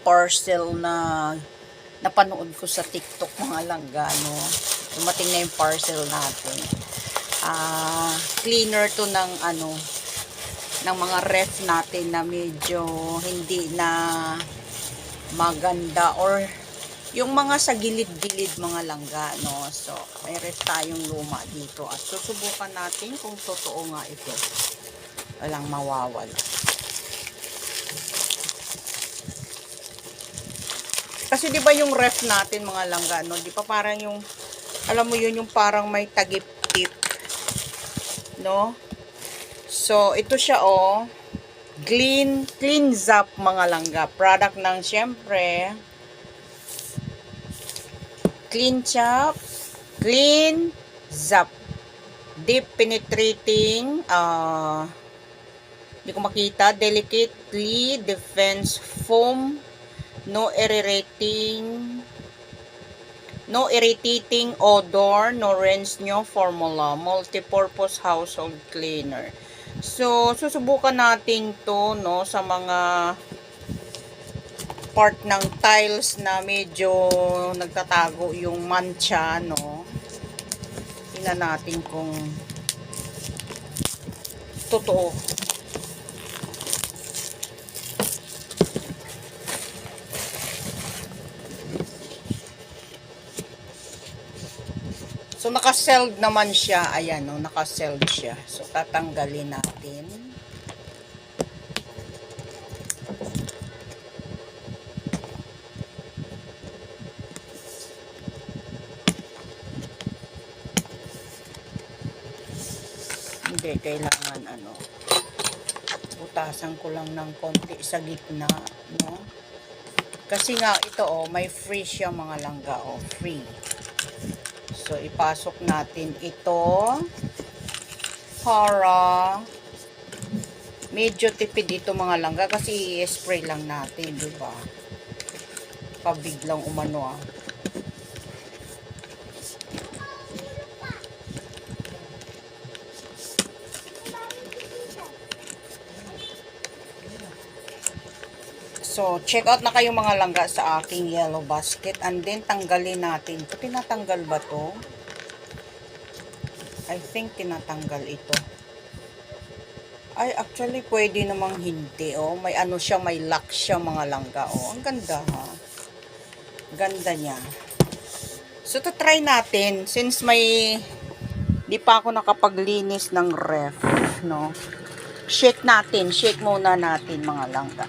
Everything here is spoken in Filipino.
parcel na napanood ko sa TikTok, mga langga, no? Dumating na yung parcel natin. Cleaner to ng ng mga ref natin na medyo hindi na maganda, or yung mga sa gilid-gilid, mga langga, no? So, may ref tayong luma dito at susubukan natin kung totoo nga ito. Walang mawawala. Kasi 'di ba yung ref natin, mga langga, no? 'Di pa parang yung, alam mo yun, yung parang may tagip-tip, no? So, ito siya, oh. Clean Zap, mga langga. Product ng, syempre, Clean Zap. Deep penetrating, hindi ko makita, delicately defense foam, no irritating odor, no rinse nyo formula, multi-purpose household cleaner. So, susubukan natin to, no, sa mga part ng tiles na medyo nagtatago yung mancha, no. Tingnan natin kung totoo. So, naka-sealed naman siya. Ayan, no, naka-sealed siya. So, tatanggalin natin. Hindi, kailangan, butasan ko lang ng konti sa gitna, no? Kasi nga, ito, oh, may free siya, mga langga, oh, free. So, ipasok natin ito para medyo tipid dito, mga langga, kasi i-spray lang natin, diba? Pabiglang umano, ah. So, check out na kayo, mga langga, sa aking yellow basket. And then, tanggalin natin. Ito, tinatanggal ba to? I think tinatanggal ito. Ay, actually, pwede namang hindi, oh. May siya, may lock siya, mga langga, oh. Ang ganda, ha? Ganda niya. So, try natin. Since di pa ako nakapaglinis ng ref, no? Shake natin. Shake muna natin, mga langga.